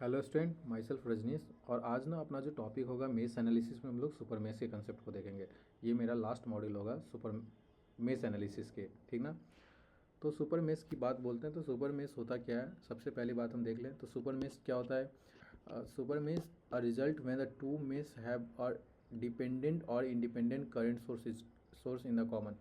Hello student, myself Rajneesh. और आज ना अपना जो टॉपिक होगा मेश एनालिसिस में हम लोग सुपर मेश के कंसेप्ट को देखेंगे। ये मेरा लास्ट मॉड्यूल होगा सुपर मेश एनालिसिस के, ठीक ना। तो सुपर मेश की बात बोलते हैं तो सुपर मेश होता क्या है, सबसे पहली बात हम देख लें तो सुपर मेश क्या होता है। Super mesh a result when the two mesh have a dependent और independent current source in the common.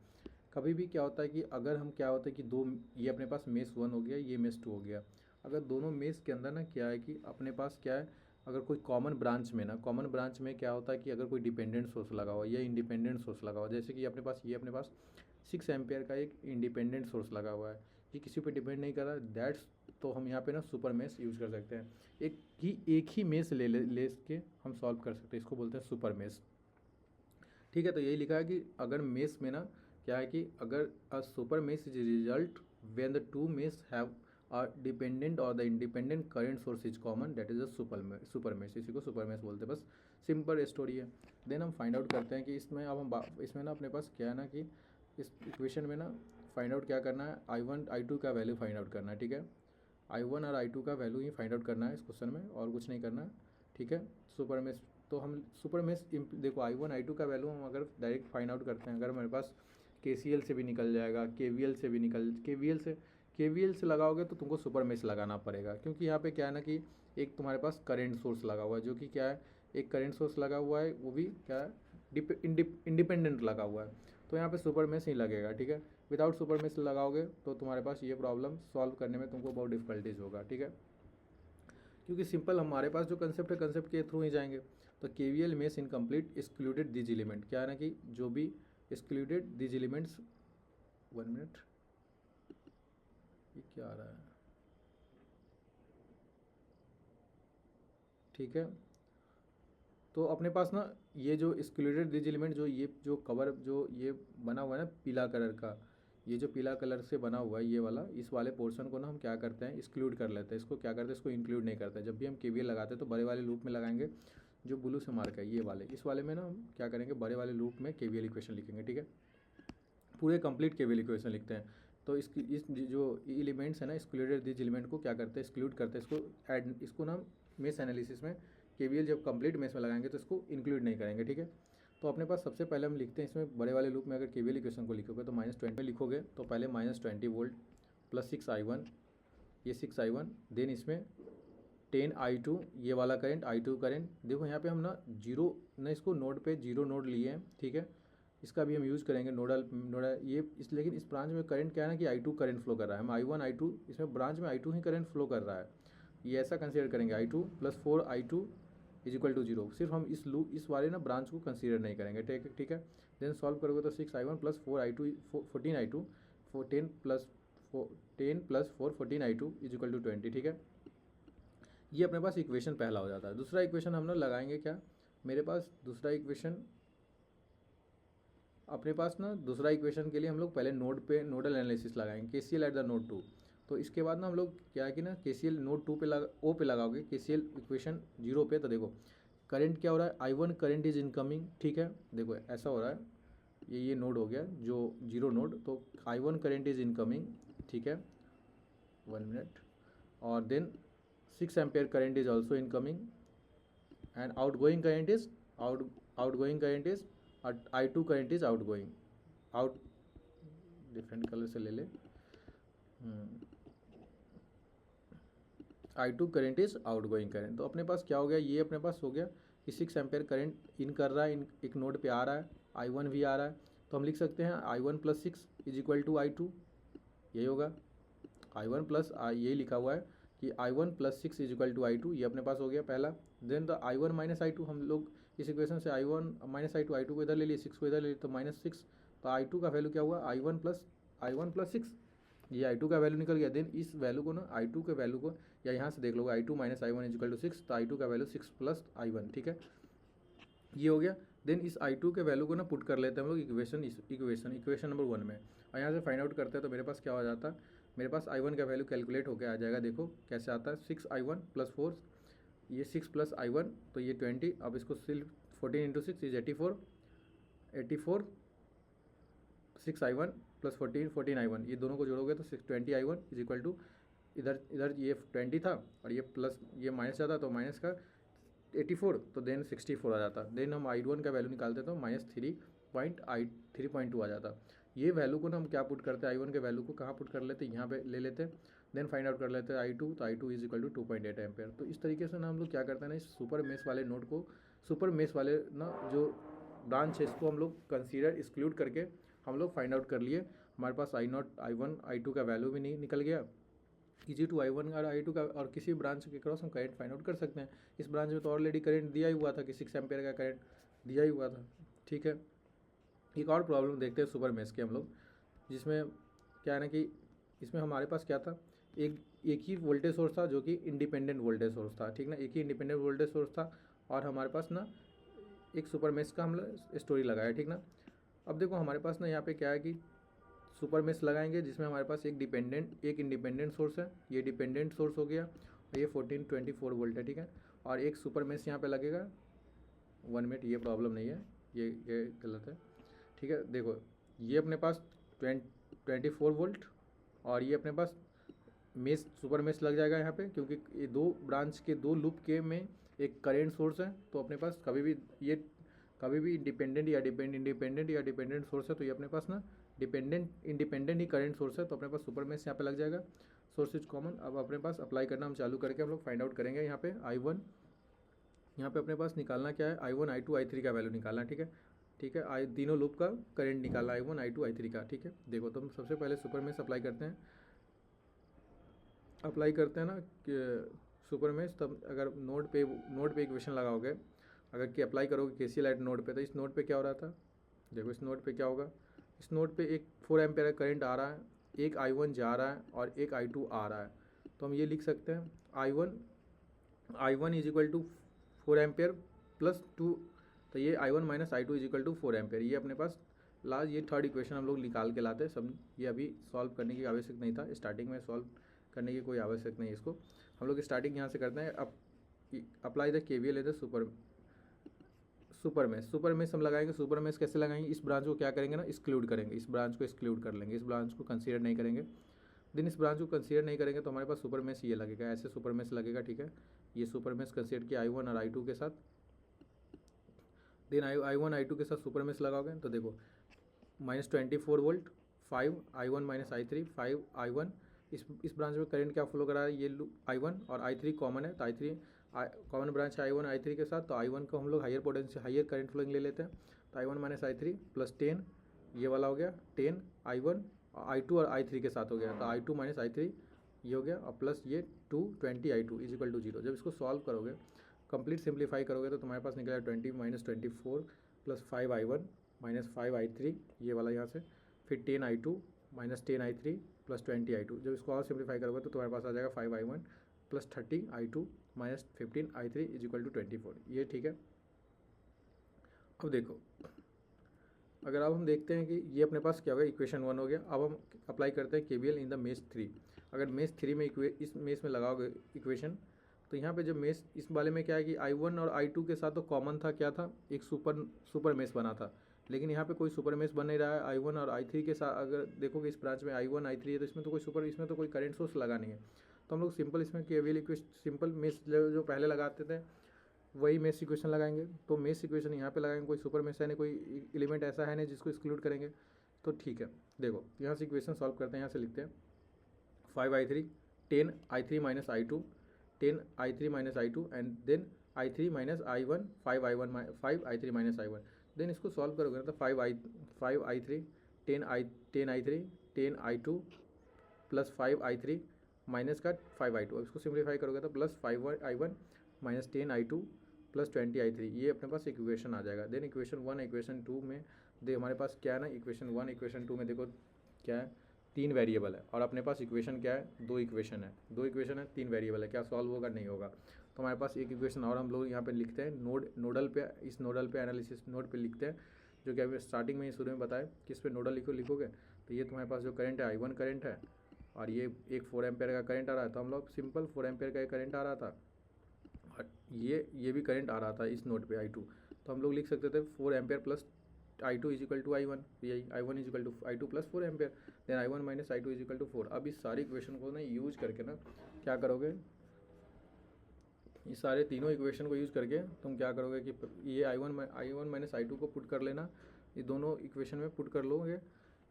कभी भी क्या होता है कि अगर हम क्या होता है कि दो, ये अपने पास मेश वन हो गया, ये मेश टू हो गया। अगर दोनों मेश के अंदर ना क्या है कि अपने पास क्या है, अगर कोई कॉमन ब्रांच में ना, कॉमन ब्रांच में क्या होता है कि अगर कोई डिपेंडेंट सोर्स लगा हुआ या इंडिपेंडेंट सोर्स लगा हुआ, जैसे कि अपने पास 6 एम्पियर का एक इंडिपेंडेंट सोर्स लगा हुआ है, ये किसी पे डिपेंड नहीं कर रहा, दैट्स तो हम यहाँ पे ना सुपर मेश यूज़ कर सकते हैं। एक ही मेश ले के हम सॉल्व कर सकते हैं, इसको बोलते हैं सुपर मेश। ठीक है, तो यही लिखा है कि अगर मेश में ना क्या है कि अगर a super mesh is result when the two mesh have a dependent और the independent current source is common, that is a super mesh. इसी को सुपर मेश बोलते हैं, बस सिंपल स्टोरी है। देन हम फाइंड आउट करते हैं कि इसमें अब इसमें ना अपने पास क्या है ना कि इस इक्वेशन में ना फाइंड आउट क्या करना है, I1 I2 का वैल्यू फाइंड आउट करना है। ठीक है, I1 और I2 का वैल्यू ही फाइंड आउट करना है इस क्वेश्चन में, और कुछ नहीं करना है। ठीक है, सुपर मेश तो हम सुपर मेश देखो I1 I2 का वैल्यू हम अगर डायरेक्ट फाइंड आउट करते हैं, अगर हमारे पास KCL से भी निकल जाएगा, KVL से भी निकल KVL से लगाओगे तो तुमको सुपर मेश लगाना पड़ेगा, क्योंकि यहाँ पे क्या है ना कि एक तुम्हारे पास करंट सोर्स लगा हुआ है, जो कि क्या है, एक करंट सोर्स लगा हुआ है, वो भी क्या है, इंडिपेंडेंट लगा हुआ है। तो यहाँ पे सुपर मेश ही लगेगा। ठीक है, विदाउट सुपर मेश लगाओगे तो तुम्हारे पास ये प्रॉब्लम सॉल्व करने में तुमको बहुत डिफिकल्टीज होगा। ठीक है, क्योंकि सिंपल हमारे पास जो कंसेप्ट है, कंसेप्ट के थ्रू ही जाएंगे। तो KVL mesh incomplete excluded these element, क्या है ना कि जो भी एक्सक्लूडेड दीज एलिमेंट्स, 1 मिनट, ये क्या आ रहा है। ठीक है, तो अपने पास ना ये जो एक्सक्लूडेड दीज एलिमेंट, जो ये जो कवर जो ये बना हुआ है ना पीला कलर का, ये जो पीला कलर से बना हुआ है ये वाला, इस वाले पोर्शन को ना हम क्या करते हैं, एक्सक्लूड कर लेते हैं। इसको क्या करते हैं, इसको इंक्लूड नहीं करते हैं। जब भी हम KVL लगाते हैं तो बड़े वाले लूप में लगाएंगे, जो ब्लू से मार्क है ये वाले, इस वाले में ना हम क्या करेंगे, बड़े वाले लूप में KVL इक्वेशन लिखेंगे। ठीक है, पूरे कंप्लीट KVL इक्वेशन लिखते हैं। तो इसकी इस जो एलिमेंट्स है ना, एक्सक्लूडेड दिस एलिमेंट को क्या करते हैं, एक्सक्लूड करते हैं, इसको ऐड, इसको ना मेश एनालिसिस में KVL जब कंप्लीट मेश में लगाएंगे तो इसको इंक्लूड नहीं करेंगे। ठीक है, तो अपने पास सबसे पहले हम लिखते हैं इसमें बड़े वाले लूप में, अगर KVL इक्वेशन को लिखोगे तो -20 लिखोगे, तो पहले -20 वोल्ट प्लस 6I1, ये 6I1, देन इसमें 10I2, ये वाला करंट I2 करंट। देखो यहाँ पे हम ना जीरो ना, इसको नोड पे जीरो नोड लिए हैं। ठीक है, इसका भी हम यूज़ करेंगे नोडल ये इस, लेकिन इस ब्रांच में करंट क्या है ना कि I2 करंट फ्लो कर रहा है, हम I1 I2, इसमें ब्रांच में I2 ही करंट फ्लो कर रहा है, ये ऐसा कंसीडर करेंगे। I2 + 4I2 = 0, सिर्फ हम इस वाले ना ब्रांच को कंसीडर नहीं करेंगे। ठीक है, देन सॉल्व करोगे तो 6I1 + 4I2 14I2, 10 + 4 14I2 = 20। ठीक है, ये अपने पास इक्वेशन पहला हो जाता है। दूसरा इक्वेशन हम लोग लगाएंगे क्या, मेरे पास दूसरा इक्वेशन, अपने पास ना दूसरा इक्वेशन के लिए हम लोग पहले नोड पे नोडल एनालिसिस लगाएंगे, KCL एट द नोड 2। तो इसके बाद ना हम लोग क्या है कि ना KCL नोड 2 पे ओ पे लगाओगे, KCL इक्वेशन 0 पे। तो देखो करंट क्या हो रहा है, I1 करंट इज इनकमिंग। ठीक है, देखो ऐसा हो रहा है, ये नोड हो गया जो 0 नोड, तो I1 करंट इज इनकमिंग। ठीक है, 1 मिनट, और then 6 ampere current is also incoming, and outgoing current is I2 current is outgoing, out, different colour से ले ले, I2 current is outgoing current. तो अपने पास क्या हो गया, ये अपने पास हो गया कि 6 एम्पेयर करंट इन कर रहा है, इन एक नोड पे आ रहा है, I1 भी आ रहा है। तो हम लिख सकते हैं I1 + 6 = I2, यही होगा। I1 प्लस यही लिखा हुआ है कि I1 + 6 = I2, ये अपने पास हो गया पहला। देन द I1 - I2, हम लोग इस इक्वेशन से I1 - I2 को इधर ले लिए, 6 को इधर ले लिए, तो -6। तो I2 का वैल्यू क्या हुआ, I1 + 6, ये I2 का वैल्यू निकल गया। देन इस वैल्यू को ना, I2 के वैल्यू को, या यहाँ से देख लो, I2 - I1 = 6, तो I2 का वैल्यू 6 + I1। ठीक है, ये हो गया। देन इस I2 के वैल्यू को ना पुट कर लेते हैं हम लोग इक्वेशन नंबर 1 में, और यहाँ से फाइंड आउट करते हैं। तो मेरे पास क्या हो जाता है, मेरे पास I1 का वैल्यू कैलकुलेट होकर आ जाएगा। देखो कैसे आता है, 6I1 + 4, ये 6 + I1, तो ये 20। अब इसको सिर्फ 14 × 6 = 84, 84, 6I1 + 14 14I1, ये दोनों को जोड़ोगे तो 20I1 = इधर इधर ये 20 था और ये प्लस ये माइनस जाता तो माइनस का 84 तो देन 64 आ जाता। देन हम I1 का वैल्यू निकालते तो -3.2 आ जाता। ये वैल्यू को ना हम क्या पुट करते हैं, I1 के वैल्यू को कहाँ पुट कर लेते हैं, यहाँ पे ले लेते हैं। देन फाइंड आउट कर लेते हैं I2, तो I2 is equal to 2.8 ampere. तो इस तरीके से ना हम लोग क्या करते हैं ना, इस सुपर मेश वाले नोड को, सुपर मेश वाले ना जो ब्रांच है इसको हम लोग कंसीडर एक्सक्लूड करके हम लोग फाइंड आउट कर लिए। हमारे पास I0, I1, I2 का वैल्यू भी नहीं निकल गया। इजी टू I1 और I2 का और किसी ब्रांच के क्रॉस हम करंट फाइंड आउट कर सकते हैं। इस ब्रांच में तो ऑलरेडी करंट दिया ही हुआ था कि 6 एम्पेयर का करंट दिया ही हुआ था। ठीक है, एक और प्रॉब्लम देखते हैं सुपर मेश के हम लोग, जिसमें क्या है ना कि इसमें हमारे पास क्या था, एक ही वोल्टेज सोर्स था जो कि इंडिपेंडेंट वोल्टेज सोर्स था। ठीक ना, एक ही इंडिपेंडेंट वोल्टेज सोर्स था और हमारे पास ना एक सुपर मेश का हम लोग स्टोरी लगाया। ठीक ना, अब देखो हमारे पास ना यहाँ पे क्या है कि सुपर मेश लगाएंगे जिसमें हमारे पास एक इंडिपेंडेंट सोर्स है, ये डिपेंडेंट सोर्स हो गया और ये 1424 वोल्ट है। ठीक है, और एक सुपर मेश यहाँ पे लगेगा। 1 मिनट, ये प्रॉब्लम नहीं है, ये गलत है। ठीक है, देखो ये अपने पास 24 वोल्ट और ये अपने पास मेश सुपर मेश लग जाएगा यहाँ पे, क्योंकि ये दो ब्रांच के दो लूप के में एक करेंट सोर्स है। तो अपने पास कभी भी इंडिपेंडेंट या डिपेंडेंट सोर्स है तो ये अपने पास ना इंडिपेंडेंट ही करंट सोर्स है, तो अपने पास सुपर मेश यहाँ पे लग जाएगा। Source is common. अब अपने पास अप्लाई करना हम चालू करके हम लोग फाइंड आउट करेंगे। यहाँ पे I1, यहाँ पे अपने पास निकालना क्या है, I1, I2, I3 का वैल्यू निकालना है। ठीक है, तीनों लूप का करंट निकालना है, I1, I2, I3 का। ठीक है, देखो तो हम सबसे पहले सुपर मेश अप्लाई करते हैं ना कि सुपर मेश। तब अगर नोड पे इक्वेशन लगाओगे, अगर कि अप्लाई करोगे KCL एट नोड पे, तो इस नोड पे क्या हो रहा था, देखो इस नोड पे क्या होगा, इस नोड पे एक 4 एम्पेयर का करंट आ रहा है, एक I1 जा रहा है और एक I2 आ रहा है। तो हम ये लिख सकते हैं I1 is equal to 4 ampere plus 2, तो ये I1 minus I2 is equal to 4 ampere. ये अपने पास लास्ट ये थर्ड इक्वेशन हम लोग निकाल के लाते हैं सब। ये अभी सॉल्व करने की आवश्यक नहीं था, स्टार्टिंग में सॉल्व करने की कोई आवश्यक नहीं है इसको। हम लोग स्टार्टिंग यहाँ से करते हैं। अब अप्लाई द KVL लेते सुपर मेश हम लगाएंगे। सुपर मेश कैसे लगाएंगे, इस ब्रांच को क्या करेंगे ना, एक्सक्लूड करेंगे, इस ब्रांच को एक्सक्लूड कर लेंगे, इस ब्रांच को कंसीडर नहीं करेंगे। देन इस ब्रांच को कंसीडर नहीं करेंगे तो हमारे पास सुपर मेश ये लगेगा, ऐसे सुपर मेश लगेगा। ठीक है, ये सुपर मेश कंसीडर किया I1 और I2 के साथ। देन I1 I2 के साथ सुपर मेश लगाओगे तो देखो -24 volt 5 I1 minus I3 5 I1। इस ब्रांच में करंट क्या फ्लो करा है, ये I1 और I3 कॉमन है, तो I3 कॉमन ब्रांच है I1 I3 के साथ। तो I1 को हम लोग higher potential higher current flowing ले लेते हैं। तो I1 माइनस I3 प्लस 10, ये वाला हो गया 10 I1 I2 और I3 के साथ हो गया। तो I2 माइनस I3 ये हो गया और प्लस ये 20 I2 इज इक्वल टू 0। जब इसको सॉल्व करोगे, कंप्लीट सिंप्लीफाई करोगे तो तुम्हारे पास निकलेगा 20 minus 24 plus 5 I1 minus 5 I3, ये वाला यहाँ से, फिर 10 I2 minus 10 I3 plus 20 I2। जब इसको और सिंप्लीफाई करोगे तो तुम्हारे पास आ जाएगा 5 I1 plus 30 I2 minus 15 I3 is equal to 24। ये ठीक है। अब देखो, अगर अब हम देखते हैं कि ये अपने पास क्या होगा, इक्वेशन 1 हो गया। अब हम अप्लाई करते हैं KVL इन द मेश 3। अगर मेश 3 में इस मेश में लगाओगे इक्वेशन, तो यहाँ पे जब मेश इस वाले में क्या है कि I1 और I2 के साथ तो कॉमन था, क्या था, एक सुपर मेश बना था। लेकिन यहाँ पे कोई सुपर मेश बन नहीं रहा है। I1 और I3 के साथ अगर देखोगे इस ब्रांच में I1 I3 है तो इसमें तो कोई करंट सोर्स लगा नहीं है। तो हम लोग सिंपल इसमें KVL इक्वेशन, सिंपल मेश जो पहले लगाते थे वही मेश इक्वेशन लगाएंगे। तो मेश इक्वेशन यहाँ पे लगाएंगे, कोई सुपर मेश है नहीं, कोई एलिमेंट ऐसा है नहीं जिसको एक्सक्लूड करेंगे। तो ठीक है, देखो यहाँ से इक्वेशन सॉल्व करते हैं। यहाँ से लिखते हैं 5 I3 10 I3 minus I2 10 I3 minus I2 and then I3 minus I1 5 I3 minus I1। Then इसको सॉल्व करोगे ना तो 5 I3 10 I3 10 I2 plus 5 I3 minus का 5 I2। अब इसको सिंप्लीफाई करोगे तो plus 5 I1 minus 10 I2 plus 20 I3। ये अपने पास इक्वेशन आ जाएगा। देन इक्वेशन 1 इक्वेशन 2 में हमारे पास क्या है ना, इक्वेशन 1 इक्वेशन 2 में देखो क्या है, 3 वेरिएबल है और अपने पास इक्वेशन क्या है, 2 इक्वेशन है 3 वेरिएबल है। क्या सॉल्व होगा, नहीं होगा। तो हमारे पास एक इक्वेशन और हम लोग यहाँ पे लिखते हैं नोडल पे, इस नोडल पे एनालिसिस नोड पे लिखते हैं, जो कि अभी स्टार्टिंग में ही शुरू में बताया किस पे नोडल लिखोगे। तो ये तुम्हारे पास जो करंट है I1 करंट है और ये एक 4 एम्पेयर का करंट आ रहा है। तो हम लोग सिंपल 4 एम्पेयर का करंट आ रहा था और ये भी करंट आ रहा था इस नोड पे I2। तो हम लोग लिख सकते थे 4 ampere plus I2 is equal to I1, यही I1 is equal to I2 plus 4 ampere, then I1 minus I2 is equal to 4। अब इस सारी इक्वेशन को ना यूज करके ना क्या करोगे, इस सारे तीनों इक्वेशन को यूज़ करके तुम क्या करोगे कि ये I1 माइनस I2 को पुट कर लेना, ये दोनों इक्वेशन में पुट कर लोगे,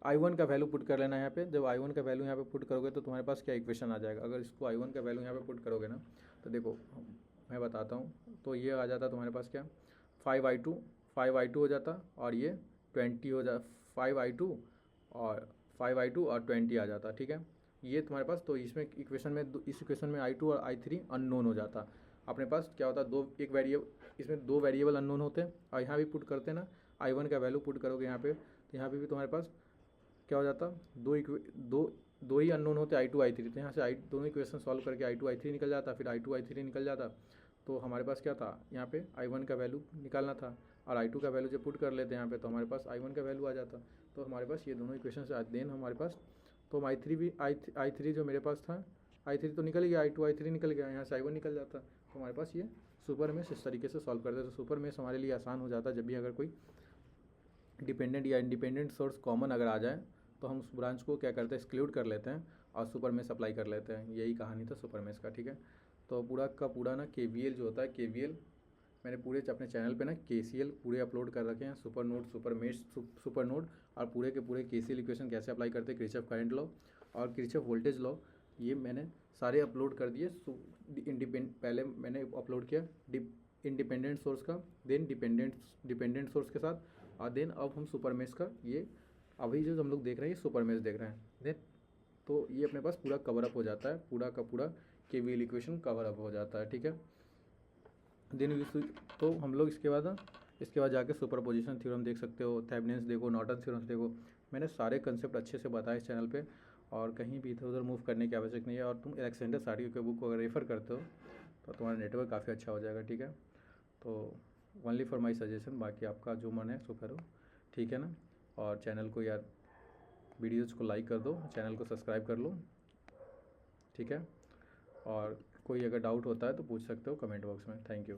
I1 का वैल्यू पुट कर लेना यहाँ पे। जब I1 का वैल्यू यहाँ पे पुट करोगे तो तुम्हारे पास क्या इक्वेशन आ जाएगा, अगर इसको I1 का वैल्यू यहाँ पे पुट करोगे ना तो देखो मैं बताता हूँ, तो ये आ जाता तुम्हारे पास क्या 5I2 हो जाता, और ये 20 हो जा 5I2 और 20 आ जाता, ठीक है। ये तुम्हारे पास, तो इसमें इक्वेशन में इस इक्वेशन में I2 और I3 अननोन हो जाता। अपने पास क्या होता है, इसमें दो वेरिएबल अननोन होते हैं, और यहाँ भी पुट करते हैं ना, I1 का वैल्यू पुट करोगे यहाँ पे तो यहाँ पे भी तुम्हारे पास क्या हो जाता, दो ही अननोन होते I2 I3, तो यहाँ से दोनों इक्वेशन सॉल्व करके I2 I3 निकल जाता, फिर I2 I3 निकल जाता। तो हमारे पास क्या था, यहाँ पे I1 का वैल्यू निकालना था, और I2 का वैल्यू जब पुट कर लेते हैं यहाँ पे तो हमारे पास I1 का वैल्यू आ जाता। तो हमारे पास ये दोनों इक्वेशन से देन हमारे पास, तो हम I3 जो मेरे पास था, I3 तो निकल गया, I2 I3 निकल गया, यहाँ से I1 निकल जाता। तो हमारे पास ये सुपर मेश इस तरीके से सॉल्व करते हैं। तो सुपर मेश हमारे लिए आसान हो जाता है जब भी अगर कोई डिपेंडेंट या इंडिपेंडेंट सोर्स कॉमन अगर आ जाए तो हम उस ब्रांच को क्या करते हैं, एक्सक्लूड कर लेते हैं और सुपर मेश अप्लाई कर लेते हैं। यही कहानी था सुपर मेश का, ठीक है। तो पूरा का पूरा ना KVL जो होता है, KVL मैंने पूरे अपने चैनल पे ना KCL पूरे अपलोड कर रखे हैं, super node, super mesh, super node, और पूरे के पूरे KCL इक्वेशन कैसे अप्लाई करते हैं, किरचॉफ करंट लॉ और किरचॉफ वोल्टेज लॉ, ये मैंने सारे अपलोड कर दिए। पहले मैंने अपलोड किया इंडिपेंडेंट सोर्स का, देन डिपेंडेंट सोर्स के साथ, और देन अब हम सुपर मेश का, ये अभी जो हम लोग देख रहे हैं ये सुपर मेश देख रहे हैं। देन तो ये अपने पास पूरा कवर अप हो जाता है, पूरा का पूरा KVL इक्वेशन कवर अप हो जाता है, ठीक है। देन तो हम लोग इसके बाद जाके सुपर पोजिशन थ्योरम देख सकते हो, थेवेनिन्स देखो, नॉर्टन थ्योरम्स देखो। मैंने सारे कंसेप्ट अच्छे से बताए इस चैनल पे, और कहीं भी इधर उधर मूव करने की आवश्यक नहीं है। और तुम अलेक्जेंडर सार्डी के बुक को अगर रेफ़र करते हो तो तुम्हारा नेटवर्क काफ़ी अच्छा हो जाएगा, ठीक है। तो ओनली फॉर माई सजेशन, बाकी आपका जो मन है सो करो, ठीक है ना। और चैनल को यार वीडियोज़ को लाइक कर दो, चैनल को सब्सक्राइब कर लो, ठीक है। और कोई अगर डाउट होता है तो पूछ सकते हो कमेंट बॉक्स में। Thank you.